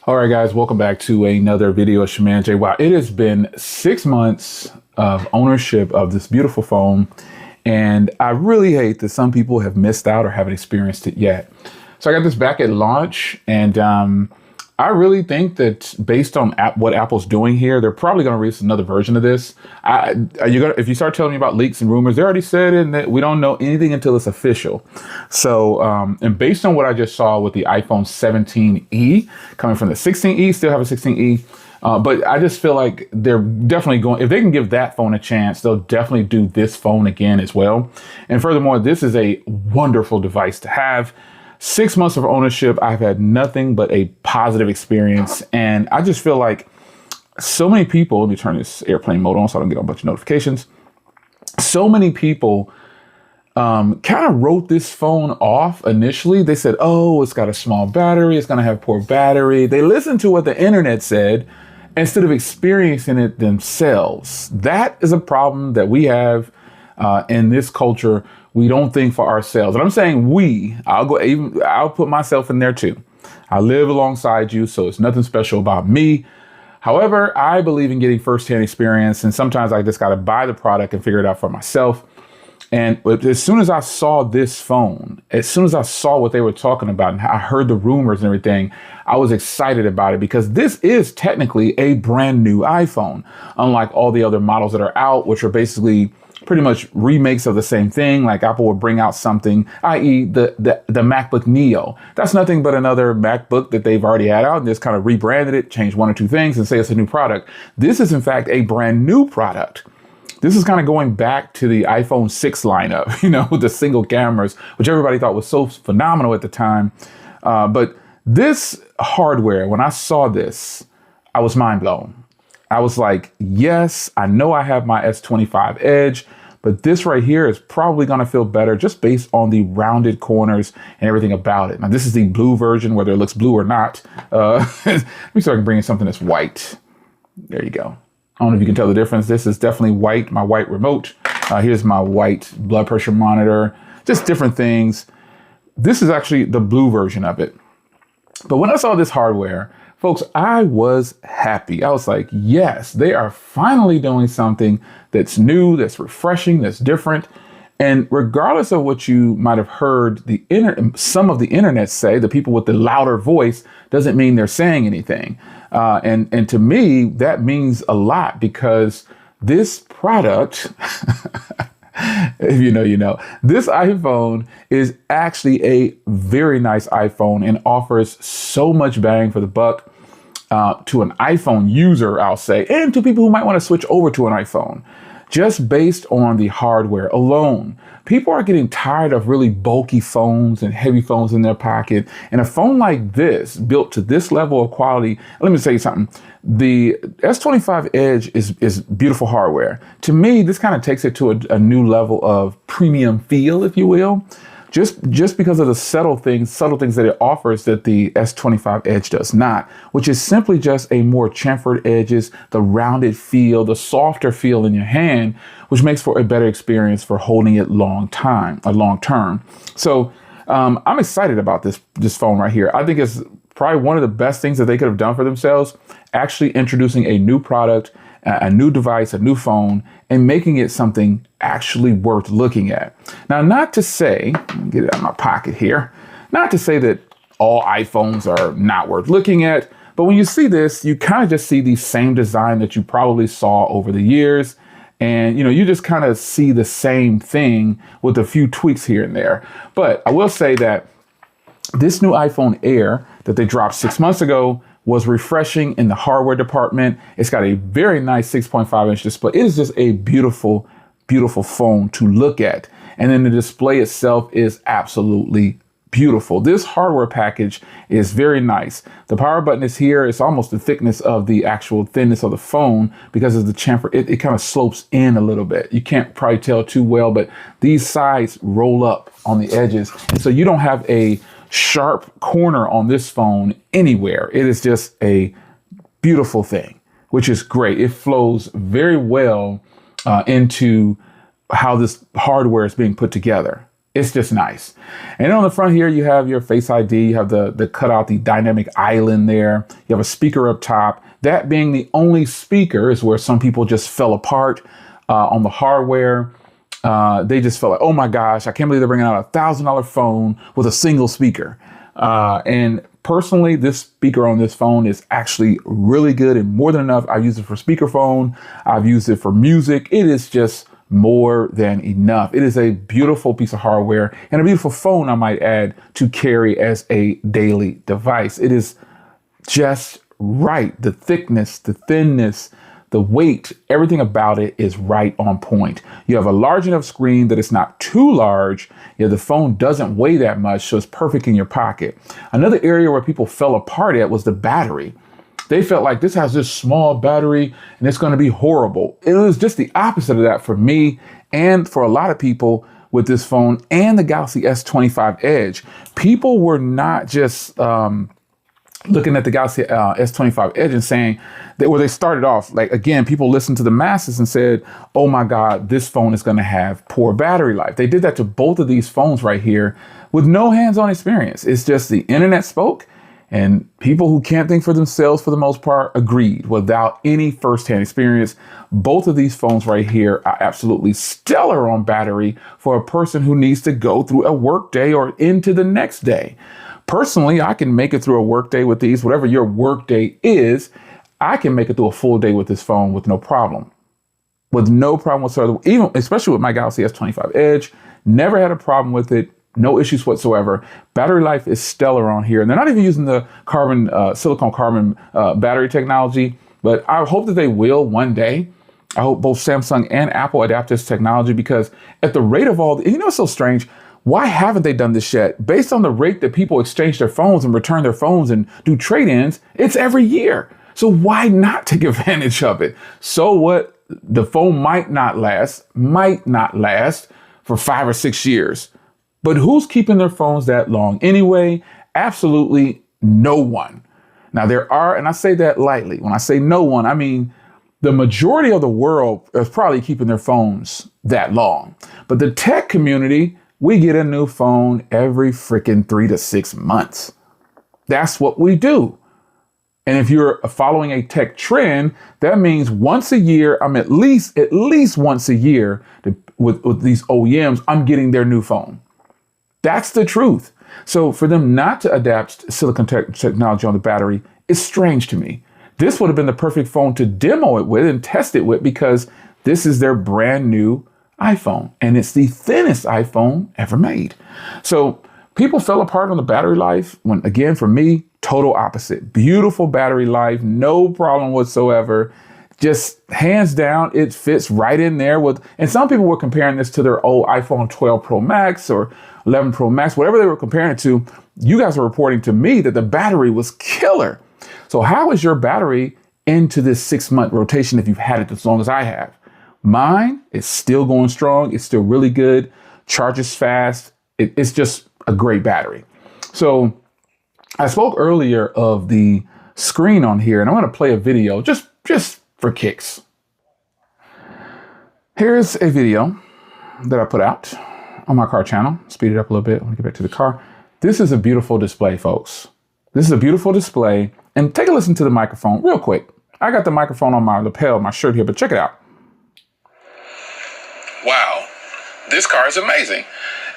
All right, guys, welcome back to another video of Shaman J. Wow, it has been 6 months of ownership of this beautiful phone, and I really hate that some people have missed out or haven't experienced it yet. So I got this back at launch, and I really think that based on what Apple's doing here, they're probably going to release another version of this. If you start telling me about leaks and rumors, they already said it, and that we don't know anything until it's official. So, and based on what I just saw with the iPhone 17e coming from the 16e, still have a 16e. But I just feel like they're definitely going, if they can give that phone a chance, they'll definitely do this phone again as well. And furthermore, this is a wonderful device to have. 6 months of ownership, I've had nothing but a positive experience. And I just feel like so many people, let me turn this airplane mode on so I don't get a bunch of notifications. So many people kind of wrote this phone off initially. They said, oh, it's got a small battery. It's going to have poor battery. They listened to what the internet said instead of experiencing it themselves. That is a problem that we have in this culture. We don't think for ourselves. And I'm saying I'll put myself in there too. I live alongside you, so it's nothing special about me. However, I believe in getting firsthand experience, and sometimes I just got to buy the product and figure it out for myself. And as soon as I saw this phone, as soon as I saw what they were talking about and I heard the rumors and everything, I was excited about it because this is technically a brand new iPhone, unlike all the other models that are out, which are basically pretty much remakes of the same thing. Like Apple would bring out something, i.e. the MacBook Neo. That's nothing but another MacBook that they've already had out and just kind of rebranded it, changed one or two things and say it's a new product. This is in fact a brand new product. This is kind of going back to the iPhone 6 lineup, with the single cameras, which everybody thought was so phenomenal at the time. But this hardware, when I saw this, I was mind blown. I was like, yes, I know I have my S25 Edge, but this right here is probably going to feel better just based on the rounded corners and everything about it. Now, this is the blue version, whether it looks blue or not. Let me see if I can bring in something that's white. There you go. I don't know if you can tell the difference. This is definitely white, my white remote. Here's my white blood pressure monitor, just different things. This is actually the blue version of it. But when I saw this hardware, folks, I was happy. I was like, yes, they are finally doing something that's new, that's refreshing, that's different. And regardless of what you might have heard some of the internet say, the people with the louder voice, doesn't mean they're saying anything. And to me, that means a lot because this product, if you know, you know, this iPhone is actually a very nice iPhone and offers so much bang for the buck. To an iPhone user, I'll say, and to people who might want to switch over to an iPhone, just based on the hardware alone. People are getting tired of really bulky phones and heavy phones in their pocket. And a phone like this, built to this level of quality, let me tell you something. The S25 Edge is beautiful hardware. To me, this kind of takes it to a new level of premium feel, if you will. Just because of the subtle things that it offers that the S25 Edge does not, which is simply just a more chamfered edges, the rounded feel, the softer feel in your hand, which makes for a better experience for holding it long term. So I'm excited about this phone right here. I think it's probably one of the best things that they could have done for themselves, actually introducing a new product, a new device, a new phone, and making it something actually worth looking at. Now, not to say, let me get it out of my pocket here, not to say that all iPhones are not worth looking at, but when you see this, you kind of just see the same design that you probably saw over the years. And, you just kind of see the same thing with a few tweaks here and there. But I will say that this new iPhone Air that they dropped 6 months ago was refreshing in the hardware department. It's got a very nice 6.5-inch display. It is just a beautiful, beautiful phone to look at. And then the display itself is absolutely beautiful. This hardware package is very nice. The power button is here. It's almost the thickness of the actual thinness of the phone because of the chamfer. It kind of slopes in a little bit. You can't probably tell too well, but these sides roll up on the edges. And so you don't have a sharp corner on this phone anywhere. It is just a beautiful thing, which is great. It flows very well into how this hardware is being put together. It's just nice. And on the front here, you have your Face ID. You have the cutout, the dynamic island there. You have a speaker up top. That being the only speaker is where some people just fell apart on the hardware. They just felt like, oh my gosh, I can't believe they're bringing out $1,000 phone with a single speaker. And personally, this speaker on this phone is actually really good and more than enough. I've used it for speakerphone. I've used it for music. It is just more than enough. It is a beautiful piece of hardware and a beautiful phone, I might add, to carry as a daily device. It is just right. The thickness, the thinness, the weight, everything about it is right on point. You have a large enough screen that it's not too large. The phone doesn't weigh that much, so it's perfect in your pocket. Another area where people fell apart at was the battery. They felt like this has this small battery and it's going to be horrible. It was just the opposite of that for me and for a lot of people with this phone and the Galaxy S25 Edge. People were not just looking at the Galaxy S25 Edge and saying that, where they started off, like, again, people listened to the masses and said, oh my God, this phone is going to have poor battery life. They did that to both of these phones right here with no hands-on experience. It's just the internet spoke. And people who can't think for themselves, for the most part, agreed without any firsthand experience. Both of these phones right here are absolutely stellar on battery for a person who needs to go through a work day or into the next day. Personally, I can make it through a work day with these. Whatever your work day is, I can make it through a full day with this phone with no problem. With no problem whatsoever. Even, especially with my Galaxy S25 Edge, never had a problem with it. No issues whatsoever. Battery life is stellar on here. And they're not even using the silicone carbon battery technology, but I hope that they will one day. I hope both Samsung and Apple adapt this technology, because at the rate of it's so strange. Why haven't they done this yet? Based on the rate that people exchange their phones and return their phones and do trade-ins, it's every year. So why not take advantage of it? So what? The phone might not last for 5 or 6 years. But who's keeping their phones that long anyway? Absolutely no one. Now there are, and I say that lightly. When I say no one, I mean the majority of the world is probably keeping their phones that long. But the tech community, we get a new phone every freaking 3 to 6 months. That's what we do. And if you're following a tech trend, that means once a year, I'm at least once a year with these OEMs, I'm getting their new phone. That's the truth. So for them not to adapt silicon technology on the battery is strange to me. This would have been the perfect phone to demo it with and test it with, because this is their brand new iPhone and it's the thinnest iPhone ever made. So people fell apart on the battery life when, again, for me, total opposite. Beautiful battery life, no problem whatsoever. Just hands down, it fits right in there with, and some people were comparing this to their old iPhone 12 Pro Max or 11 Pro Max, whatever they were comparing it to. You guys are reporting to me that the battery was killer. So how is your battery into this 6-month rotation if you've had it as long as I have? Mine is still going strong. It's still really good. Charges fast. It's just a great battery. So I spoke earlier of the screen on here, and I'm going to play a video just for kicks. Here's a video that I put out on my car channel. Speed it up a little bit. I want to get back to the car. This is a beautiful display, folks. This is a beautiful display. And take a listen to the microphone real quick. I got the microphone on my lapel, my shirt here, but check it out. Wow, this car is amazing.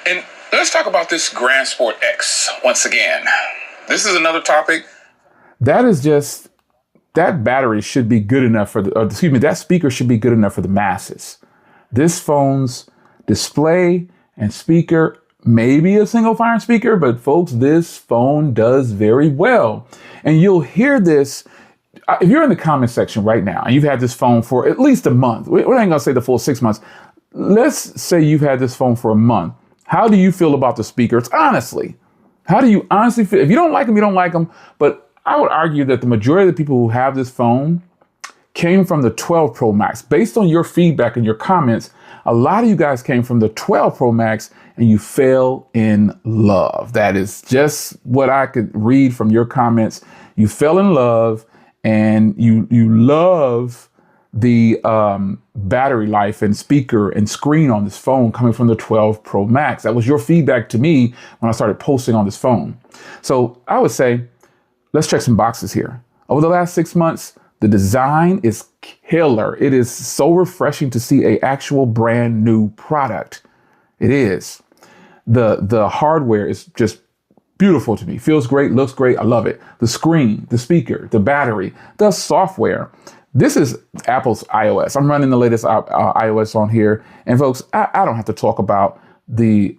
And let's talk about this Grand Sport X once again. This is another topic. That battery should be good enough that speaker should be good enough for the masses. This phone's display and speaker, maybe a single firing speaker, but folks, this phone does very well. And you'll hear this if you're in the comment section right now and you've had this phone for at least a month. We ain't gonna say the full 6 months. Let's say you've had this phone for a month. How do you feel about the speakers? Honestly, how do you honestly feel? If you don't like them, you don't like them. But I would argue that the majority of the people who have this phone came from the 12 Pro Max. Based on your feedback and your comments, a lot of you guys came from the 12 Pro Max and you fell in love. That is just what I could read from your comments. You fell in love and you love the battery life and speaker and screen on this phone coming from the 12 Pro Max. That was your feedback to me when I started posting on this phone. So I would say, let's check some boxes here. Over the last 6 months, the design is killer. It is so refreshing to see an actual brand new product. It is. The hardware is just beautiful to me. Feels great, looks great. I love it. The screen, the speaker, the battery, the software. This is Apple's iOS. I'm running the latest iOS on here. And folks, I don't have to talk about the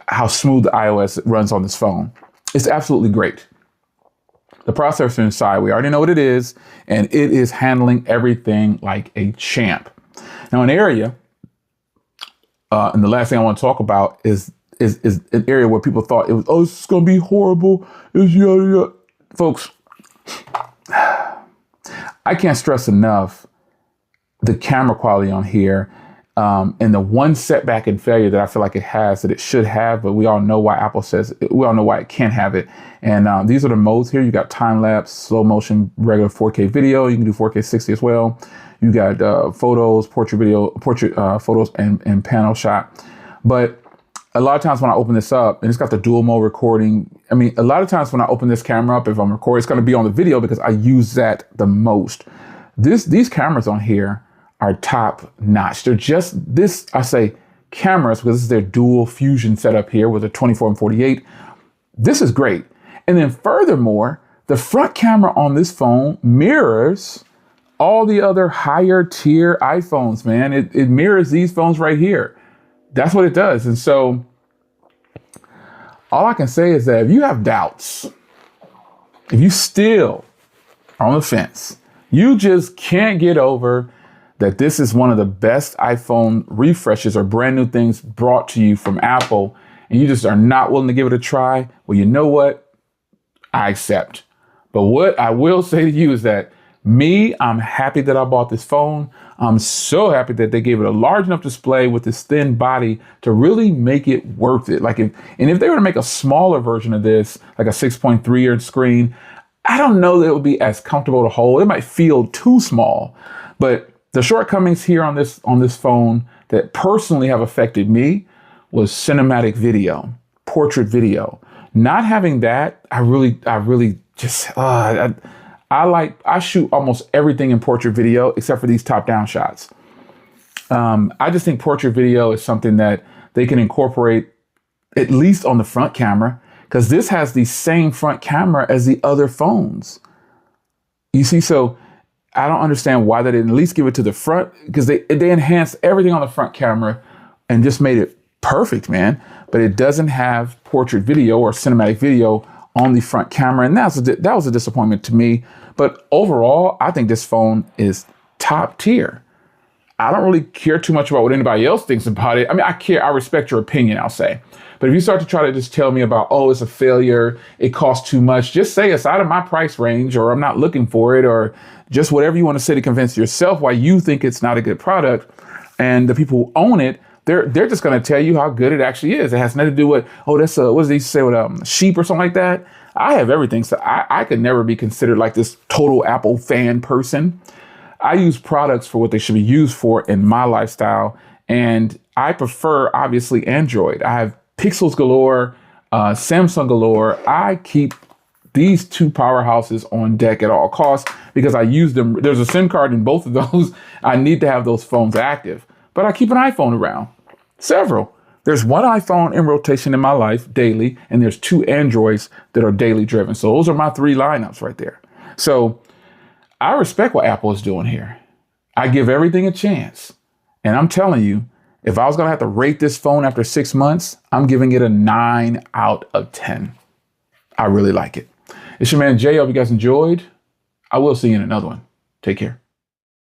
how smooth the iOS runs on this phone. It's absolutely great. The processor inside, we already know what it is, and it is handling everything like a champ. Now, an area, and the last thing I want to talk about is an area where people thought it was, oh, it's going to be horrible. It's yada, yada. Folks, I can't stress enough the camera quality on here. And the one setback and failure that I feel like it has, that it should have, but we all know why Apple says, we all know why it can't have it. And these are the modes here. You got time lapse, slow motion, regular 4K video. You can do 4K 60 as well. You got photos, portrait video, photos and panel shot. But a lot of times when I open this up, and it's got the dual mode recording. I mean, a lot of times when I open this camera up, if I'm recording, it's going to be on the video because I use that the most. These cameras on here are top notch. They're just this, I say cameras, because this is their dual fusion setup here with a 24 and 48. This is great. And then furthermore, the front camera on this phone mirrors all the other higher tier iPhones, man. It mirrors these phones right here. That's what it does. And so all I can say is that if you have doubts, if you still are on the fence, you just can't get over that this is one of the best iPhone refreshes or brand new things brought to you from Apple, and you just are not willing to give it a try, well, you know what? I accept. But what I will say to you is that I'm happy that I bought this phone. I'm so happy that they gave it a large enough display with this thin body to really make it worth it. If they were to make a smaller version of this, like a 6.3 inch screen, I don't know that it would be as comfortable to hold. It might feel too small, but the shortcomings here on this phone that personally have affected me was cinematic video, portrait video. Not having that, I really just, I shoot almost everything in portrait video except for these top-down shots. I just think portrait video is something that they can incorporate at least on the front camera, because this has the same front camera as the other phones. You see, so I don't understand why they didn't at least give it to the front, because they enhanced everything on the front camera and just made it perfect, man. But it doesn't have portrait video or cinematic video on the front camera. And that was a disappointment to me. But overall, I think this phone is top tier. I don't really care too much about what anybody else thinks about it. I mean, I respect your opinion, I'll say. But if you start to try to just tell me about, oh, it's a failure, it costs too much, just say it's out of my price range, or I'm not looking for it, or just whatever you want to say to convince yourself why you think it's not a good product. And the people who own it, they're just going to tell you how good it actually is. It has nothing to do with, oh, that's what does they say with sheep or something like that. I have everything. So I could never be considered like this total Apple fan person. I use products for what they should be used for in my lifestyle. And I prefer, obviously, Android. I have Pixels galore, Samsung galore. I keep these two powerhouses on deck at all costs because I use them. There's a SIM card in both of those. I need to have those phones active. But I keep an iPhone around, several. There's one iPhone in rotation in my life daily, and there's two Androids that are daily driven. So those are my three lineups right there. So I respect what Apple is doing here. I give everything a chance. And I'm telling you, if I was going to have to rate this phone after 6 months, I'm giving it a 9 out of 10. I really like it. It's your man Jay. I hope you guys enjoyed. I will see you in another one. Take care.